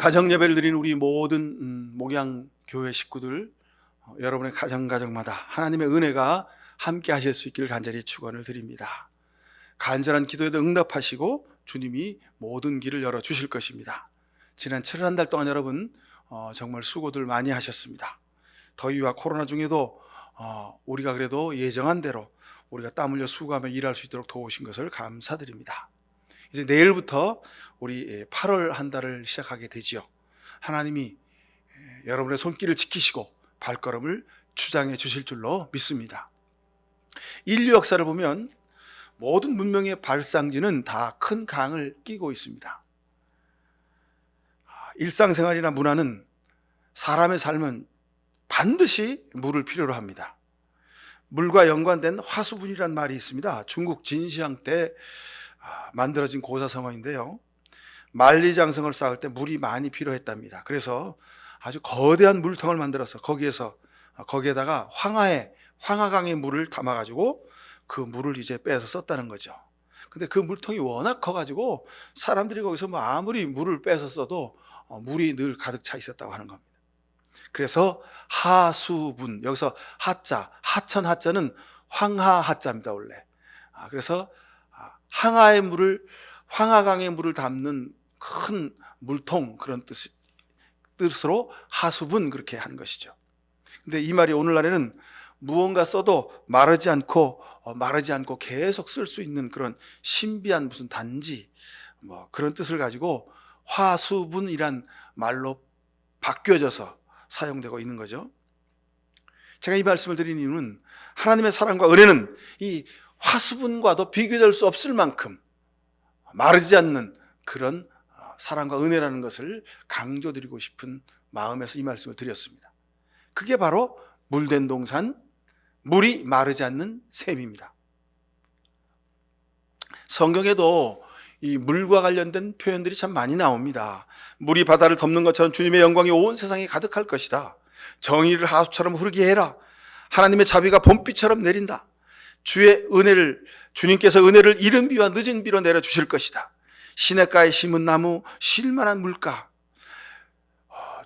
가정 예배를 드리는 우리 모든 목양교회 식구들, 여러분의 가정마다 하나님의 은혜가 함께 하실 수 있기를 간절히 축원을 드립니다. 간절한 기도에도 응답하시고 주님이 모든 길을 열어주실 것입니다. 지난 7월 한 달 동안 여러분 정말 수고들 많이 하셨습니다. 더위와 코로나 중에도 우리가 그래도 예정한 대로 우리가 땀 흘려 수고하며 일할 수 있도록 도우신 것을 감사드립니다. 이제 내일부터 우리 8월 한 달을 시작하게 되지요. 하나님이 여러분의 손길을 지키시고 발걸음을 주장해 주실 줄로 믿습니다. 인류 역사를 보면 모든 문명의 발상지는 다 큰 강을 끼고 있습니다. 일상생활이나 문화는 사람의 삶은 반드시 물을 필요로 합니다. 물과 연관된 화수분이란 말이 있습니다. 중국 진시황 때 만들어진 고사성어인데요, 만리장성을 쌓을 때 물이 많이 필요했답니다. 그래서 아주 거대한 물통을 만들어서 거기에다가 황하강의 물을 담아가지고 그 물을 이제 빼서 썼다는 거죠. 근데 그 물통이 워낙 커가지고 사람들이 거기서 아무리 물을 빼서 써도 물이 늘 가득 차 있었다고 하는 겁니다. 그래서 하수분, 여기서 하자, 하천 하자는 황하 하자입니다 원래. 그래서 황하강의 물을 담는 큰 물통, 그런 뜻으로 하수분, 그렇게 한 것이죠. 근데 이 말이 오늘날에는 무언가 써도 마르지 않고 계속 쓸 수 있는 그런 신비한 무슨 단지, 그런 뜻을 가지고 화수분이란 말로 바뀌어져서 사용되고 있는 거죠. 제가 이 말씀을 드린 이유는 하나님의 사랑과 은혜는 이 화수분과도 비교될 수 없을 만큼 마르지 않는 그런 사랑과 은혜라는 것을 강조드리고 싶은 마음에서 이 말씀을 드렸습니다. 그게 바로 물된 동산, 물이 마르지 않는 샘입니다. 성경에도 이 물과 관련된 표현들이 참 많이 나옵니다. 물이 바다를 덮는 것처럼 주님의 영광이 온 세상에 가득할 것이다. 정의를 하수처럼 흐르게 해라. 하나님의 자비가 봄비처럼 내린다. 주님께서 은혜를 이른 비와 늦은 비로 내려주실 것이다. 시냇가에 심은 나무, 쉴만한 물가.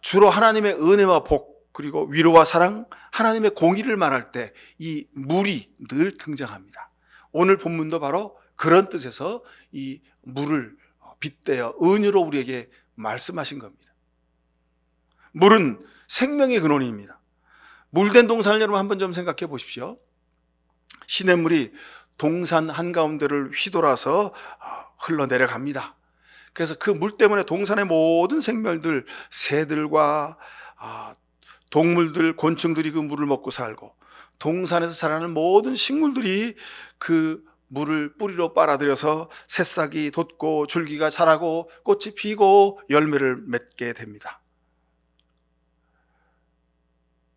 주로 하나님의 은혜와 복, 그리고 위로와 사랑, 하나님의 공의를 말할 때 이 물이 늘 등장합니다. 오늘 본문도 바로 그런 뜻에서 이 물을 빗대어 은유로 우리에게 말씀하신 겁니다. 물은 생명의 근원입니다. 물된 동산을 여러분 한번 좀 생각해 보십시오. 시냇물이 동산 한가운데를 휘돌아서 흘러내려갑니다. 그래서 그 물 때문에 동산의 모든 생명들, 새들과 동물들, 곤충들이 그 물을 먹고 살고, 동산에서 자라는 모든 식물들이 그 물을 뿌리로 빨아들여서 새싹이 돋고 줄기가 자라고 꽃이 피고 열매를 맺게 됩니다.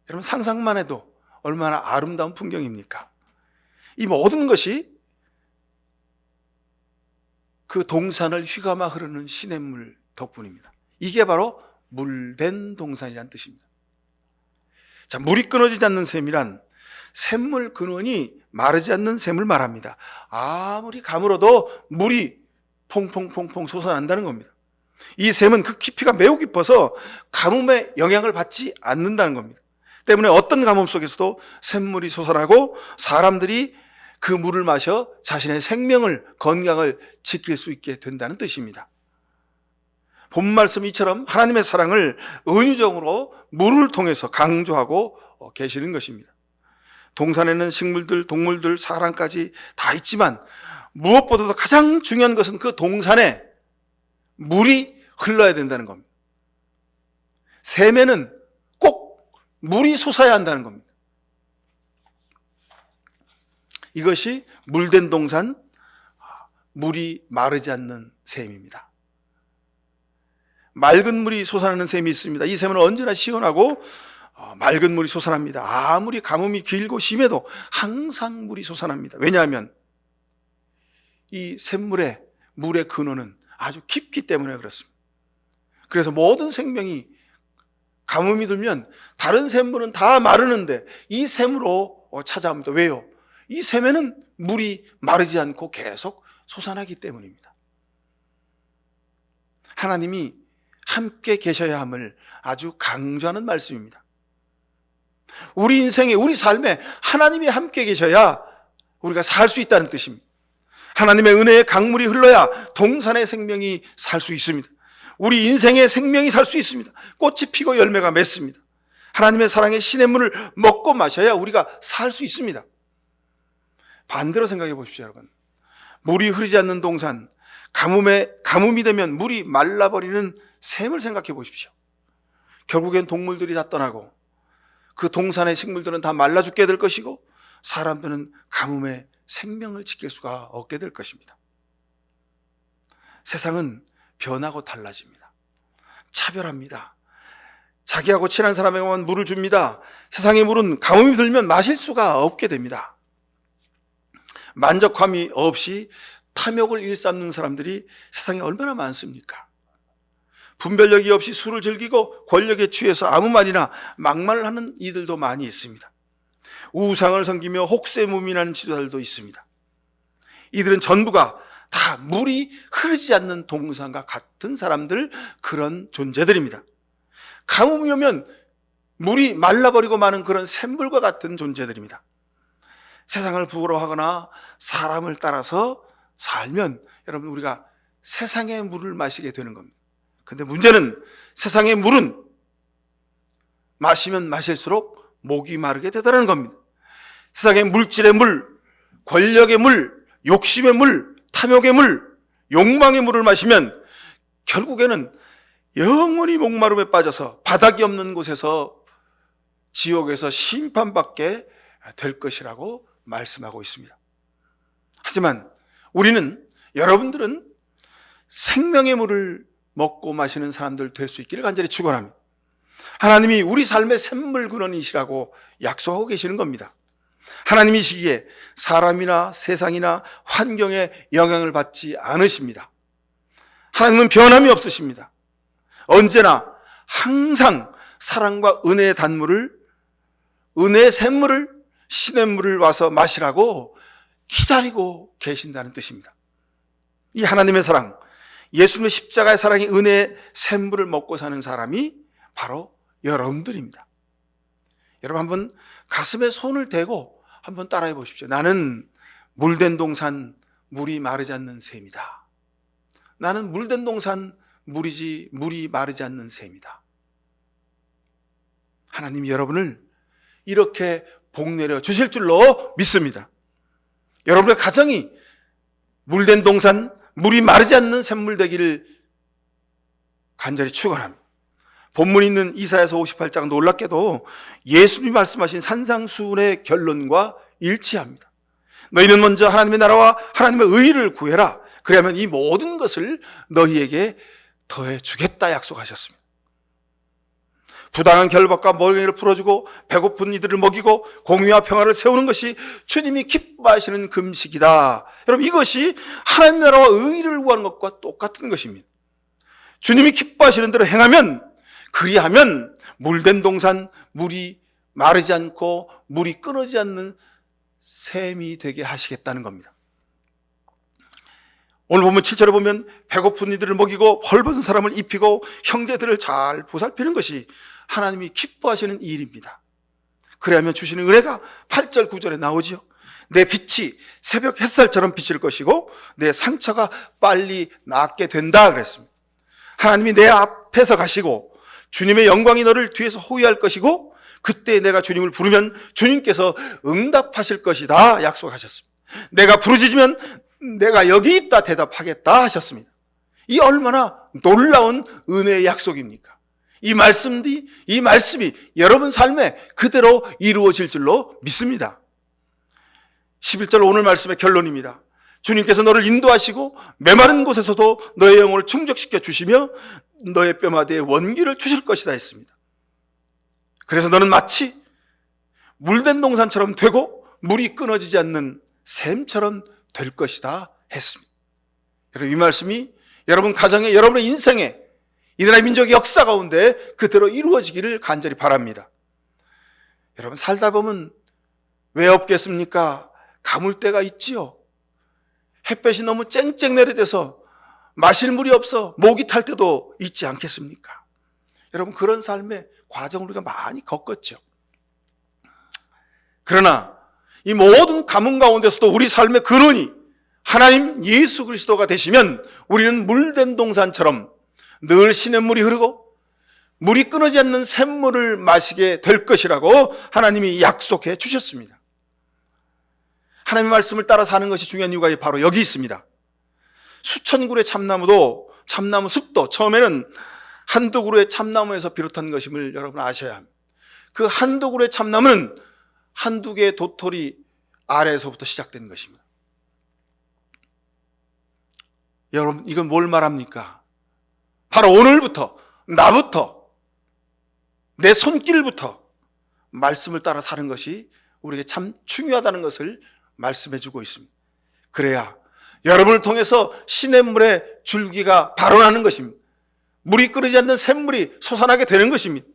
여러분 상상만 해도 얼마나 아름다운 풍경입니까? 이 모든 것이 그 동산을 휘감아 흐르는 시냇물 덕분입니다. 이게 바로 물된 동산이란 뜻입니다. 자, 물이 끊어지지 않는 샘이란 샘물 근원이 마르지 않는 샘을 말합니다. 아무리 가물어도 물이 퐁퐁퐁퐁 솟아난다는 겁니다. 이 샘은 그 깊이가 매우 깊어서 가뭄의 영향을 받지 않는다는 겁니다. 때문에 어떤 가뭄 속에서도 샘물이 솟아나고 사람들이 그 물을 마셔 자신의 생명을, 건강을 지킬 수 있게 된다는 뜻입니다. 본 말씀 이처럼 하나님의 사랑을 은유적으로 물을 통해서 강조하고 계시는 것입니다. 동산에는 식물들, 동물들, 사람까지 다 있지만 무엇보다도 가장 중요한 것은 그 동산에 물이 흘러야 된다는 겁니다. 샘에는 꼭 물이 솟아야 한다는 겁니다. 이것이 물된 동산, 물이 마르지 않는 샘입니다. 맑은 물이 솟아나는 샘이 있습니다. 이 샘은 언제나 시원하고 맑은 물이 솟아납니다. 아무리 가뭄이 길고 심해도 항상 물이 솟아납니다. 왜냐하면 이 샘물의 물의 근원은 아주 깊기 때문에 그렇습니다. 그래서 모든 생명이 가뭄이 들면 다른 샘물은 다 마르는데 이 샘으로 찾아옵니다. 왜요? 이 샘에는 물이 마르지 않고 계속 솟아나기 때문입니다. 하나님이 함께 계셔야 함을 아주 강조하는 말씀입니다. 우리 인생에, 우리 삶에 하나님이 함께 계셔야 우리가 살 수 있다는 뜻입니다. 하나님의 은혜의 강물이 흘러야 동산의 생명이 살 수 있습니다. 우리 인생의 생명이 살 수 있습니다. 꽃이 피고 열매가 맺습니다. 하나님의 사랑의 신의 물을 먹고 마셔야 우리가 살 수 있습니다. 반대로 생각해 보십시오, 여러분. 물이 흐르지 않는 동산, 가뭄이 되면 물이 말라버리는 샘을 생각해 보십시오. 결국엔 동물들이 다 떠나고 그 동산의 식물들은 다 말라 죽게 될 것이고 사람들은 가뭄에 생명을 지킬 수가 없게 될 것입니다. 세상은 변하고 달라집니다. 차별합니다. 자기하고 친한 사람에게만 물을 줍니다. 세상의 물은 가뭄이 들면 마실 수가 없게 됩니다. 만족함이 없이 탐욕을 일삼는 사람들이 세상에 얼마나 많습니까? 분별력이 없이 술을 즐기고 권력에 취해서 아무 말이나 막말을 하는 이들도 많이 있습니다. 우상을 섬기며 혹세무민하는 지도자들도 있습니다. 이들은 전부가 다 물이 흐르지 않는 동산과 같은 사람들, 그런 존재들입니다. 가뭄이 오면 물이 말라버리고 마는 그런 샘물과 같은 존재들입니다. 세상을 부러워하거나 사람을 따라서 살면 여러분 우리가 세상의 물을 마시게 되는 겁니다. 근데 문제는 세상의 물은 마시면 마실수록 목이 마르게 되더라는 겁니다. 세상의 물질의 물, 권력의 물, 욕심의 물, 탐욕의 물, 욕망의 물을 마시면 결국에는 영원히 목마름에 빠져서 바닥이 없는 곳에서 지옥에서 심판받게 될 것이라고 말씀하고 있습니다. 하지만 우리는, 여러분들은 생명의 물을 먹고 마시는 사람들 될 수 있기를 간절히 축원합니다. 하나님이 우리 삶의 샘물 근원이시라고 약속하고 계시는 겁니다. 하나님이시기에 사람이나 세상이나 환경에 영향을 받지 않으십니다. 하나님은 변함이 없으십니다. 언제나 항상 사랑과 은혜의 단물을, 은혜의 샘물을, 신의 물을 와서 마시라고 기다리고 계신다는 뜻입니다. 이 하나님의 사랑, 예수님의 십자가의 사랑이 은혜의 샘물을 먹고 사는 사람이 바로 여러분들입니다. 여러분 한번 가슴에 손을 대고 한번 따라해 보십시오. 나는 물된 동산, 물이 마르지 않는 샘이다. 나는 물된 동산, 물이 마르지 않는 샘이다. 하나님이 여러분을 이렇게 복내려 주실 줄로 믿습니다. 여러분의 가정이 물된 동산, 물이 마르지 않는 샘물 되기를 간절히 축원합니다. 본문에 있는 이사야서 58장 놀랍게도 예수님이 말씀하신 산상수훈의 결론과 일치합니다. 너희는 먼저 하나님의 나라와 하나님의 의를 구해라. 그래야만 이 모든 것을 너희에게 더해 주겠다 약속하셨습니다. 부당한 결박과 멍에를 풀어주고 배고픈 이들을 먹이고 공의와 평화를 세우는 것이 주님이 기뻐하시는 금식이다. 여러분 이것이 하나님 나라와 의를 구하는 것과 똑같은 것입니다. 주님이 기뻐하시는 대로 행하면, 그리하면 물된 동산, 물이 마르지 않고 물이 끊어지지 않는 샘이 되게 하시겠다는 겁니다. 오늘 보면 7절에 보면 배고픈 이들을 먹이고 벌벗은 사람을 입히고 형제들을 잘 보살피는 것이 하나님이 기뻐하시는 일입니다. 그래야면 주시는 은혜가 8절 9절에 나오지요. 내 빛이 새벽 햇살처럼 비칠 것이고 내 상처가 빨리 낫게 된다 그랬습니다. 하나님이 내 앞에서 가시고 주님의 영광이 너를 뒤에서 호위할 것이고 그때 내가 주님을 부르면 주님께서 응답하실 것이다 약속하셨습니다. 내가 부르짖으면 내가 여기 있다 대답하겠다 하셨습니다. 이 얼마나 놀라운 은혜의 약속입니까? 이 말씀이 여러분 삶에 그대로 이루어질 줄로 믿습니다. 11절 오늘 말씀의 결론입니다. 주님께서 너를 인도하시고 메마른 곳에서도 너의 영혼을 충족시켜 주시며 너의 뼈마디에 원기를 주실 것이다 했습니다. 그래서 너는 마치 물된 동산처럼 되고 물이 끊어지지 않는 샘처럼 될 것이다 했습니다. 여러분 이 말씀이 여러분 가정에, 여러분의 인생에, 이 나라의 민족의 역사 가운데 그대로 이루어지기를 간절히 바랍니다. 여러분 살다 보면 왜 없겠습니까? 가물 때가 있지요. 햇볕이 너무 쨍쨍 내려져서 마실 물이 없어 목이 탈 때도 있지 않겠습니까? 여러분, 그런 삶의 과정을 우리가 많이 겪었죠. 그러나 이 모든 가뭄 가운데서도 우리 삶의 근원이 하나님 예수 그리스도가 되시면 우리는 물된 동산처럼 늘 시냇물이 흐르고 물이 끊어지지 않는 샘물을 마시게 될 것이라고 하나님이 약속해 주셨습니다. 하나님의 말씀을 따라 사는 것이 중요한 이유가 바로 여기 있습니다. 수천 그루의 참나무도, 참나무 숲도 처음에는 한두 그루의 참나무에서 비롯한 것임을 여러분 아셔야 합니다. 그 한두 그루의 참나무는 한두 개의 도토리 아래에서부터 시작된 것입니다. 여러분, 이건 뭘 말합니까? 바로 오늘부터, 나부터, 내 손길부터 말씀을 따라 사는 것이 우리에게 참 중요하다는 것을 말씀해 주고 있습니다. 그래야 여러분을 통해서 시냇물의 줄기가 발원하는 것입니다. 물이 끓이지 않는 샘물이 솟아나게 되는 것입니다.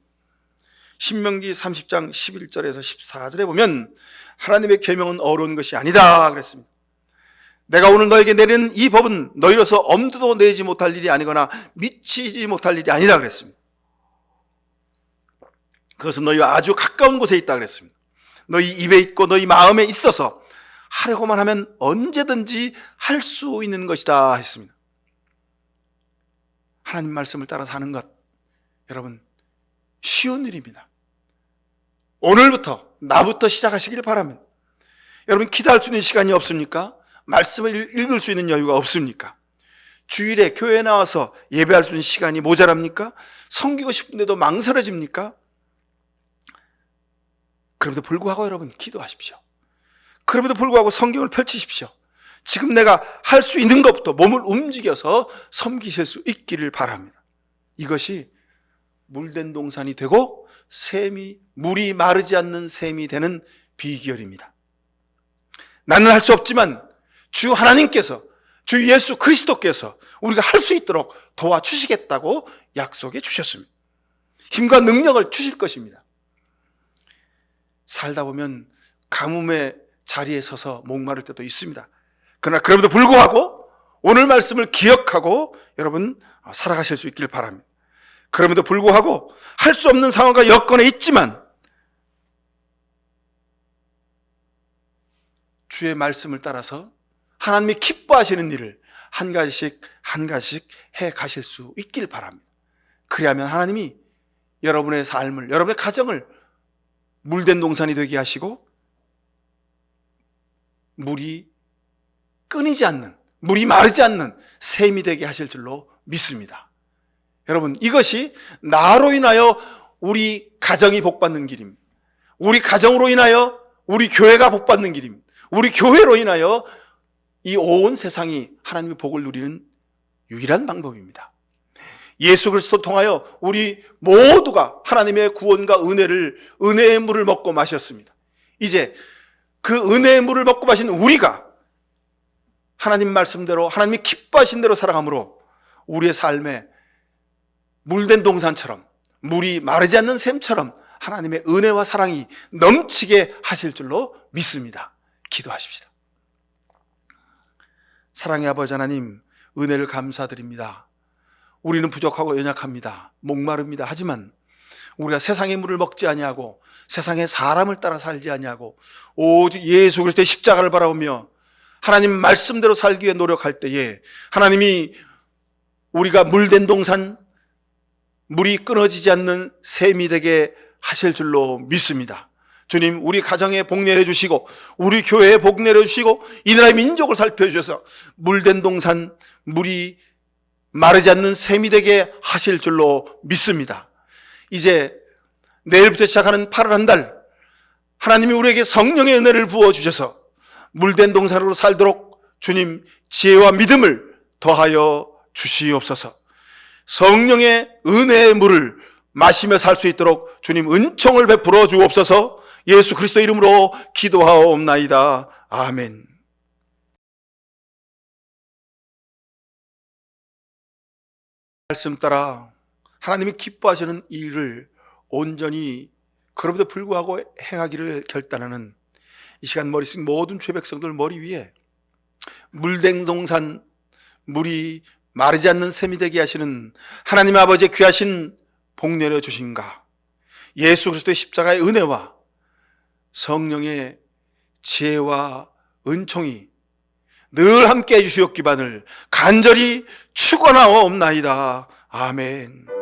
신명기 30장 11절에서 14절에 보면 하나님의 계명은 어려운 것이 아니다 그랬습니다. 내가 오늘 너에게 내리는 이 법은 너희로서 엄두도 내지 못할 일이 아니거나 미치지 못할 일이 아니다 그랬습니다. 그것은 너희와 아주 가까운 곳에 있다 그랬습니다. 너희 입에 있고 너희 마음에 있어서 하려고만 하면 언제든지 할 수 있는 것이다 했습니다. 하나님 말씀을 따라 사는 것, 여러분, 쉬운 일입니다. 오늘부터, 나부터 시작하시길 바랍니다. 여러분, 기도할 수 있는 시간이 없습니까? 말씀을 읽을 수 있는 여유가 없습니까? 주일에 교회에 나와서 예배할 수 있는 시간이 모자랍니까? 섬기고 싶은데도 망설여집니까? 그럼에도 불구하고 여러분, 기도하십시오. 그럼에도 불구하고 성경을 펼치십시오. 지금 내가 할 수 있는 것부터 몸을 움직여서 섬기실 수 있기를 바랍니다. 이것이 물된 동산이 되고 물이 마르지 않는 샘이 되는 비결입니다. 나는 할 수 없지만 주 하나님께서, 주 예수 그리스도께서 우리가 할 수 있도록 도와주시겠다고 약속해 주셨습니다. 힘과 능력을 주실 것입니다. 살다 보면 가뭄의 자리에 서서 목마를 때도 있습니다. 그러나 그럼에도 불구하고 오늘 말씀을 기억하고 여러분 살아가실 수 있기를 바랍니다. 그럼에도 불구하고 할 수 없는 상황과 여건에 있지만 주의 말씀을 따라서 하나님이 기뻐하시는 일을 한 가지씩 한 가지씩 해 가실 수 있기를 바랍니다. 그리하면 하나님이 여러분의 삶을, 여러분의 가정을 물된 동산이 되게 하시고 물이 끊이지 않는, 물이 마르지 않는 샘이 되게 하실 줄로 믿습니다. 여러분, 이것이 나로 인하여 우리 가정이 복받는 길입니다. 우리 가정으로 인하여 우리 교회가 복받는 길입니다. 우리 교회로 인하여 이 온 세상이 하나님의 복을 누리는 유일한 방법입니다. 예수 그리스도 통하여 우리 모두가 하나님의 구원과 은혜의 물을 먹고 마셨습니다. 이제 그 은혜의 물을 먹고 마신 우리가 하나님 말씀대로, 하나님이 기뻐하신 대로 살아감으로 우리의 삶에 물된 동산처럼, 물이 마르지 않는 샘처럼 하나님의 은혜와 사랑이 넘치게 하실 줄로 믿습니다. 기도하십시다. 사랑의 아버지 하나님, 은혜를 감사드립니다. 우리는 부족하고 연약합니다. 목마릅니다. 하지만 우리가 세상의 물을 먹지 아니하고 세상의 사람을 따라 살지 아니하고 오직 예수 그리스도의 십자가를 바라보며 하나님 말씀대로 살기 위해 노력할 때에 하나님이 우리가 물된 동산, 물이 끊어지지 않는 샘이 되게 하실 줄로 믿습니다. 주님, 우리 가정에 복 내려주시고 우리 교회에 복 내려주시고 이 나라의 민족을 살펴주셔서 물된 동산, 물이 마르지 않는 샘이 되게 하실 줄로 믿습니다. 이제 내일부터 시작하는 8월 한 달, 하나님이 우리에게 성령의 은혜를 부어주셔서 물된 동산으로 살도록 주님 지혜와 믿음을 더하여 주시옵소서. 성령의 은혜의 물을 마시며 살 수 있도록 주님 은총을 베풀어 주옵소서. 예수 그리스도 이름으로 기도하옵나이다. 아멘. 말씀 따라 하나님이 기뻐하시는 일을 온전히 그럼에도 불구하고 행하기를 결단하는 이 시간 머리 숙인 모든 죄 백성들 머리 위에 물된 동산, 물이 마르지 않는 샘이 되게 하시는 하나님 아버지의 귀하신 복 내려 주신가, 예수 그리스도의 십자가의 은혜와 성령의 지혜와 은총이 늘 함께 해주시옵기만을 간절히 축원하옵나이다. 아멘.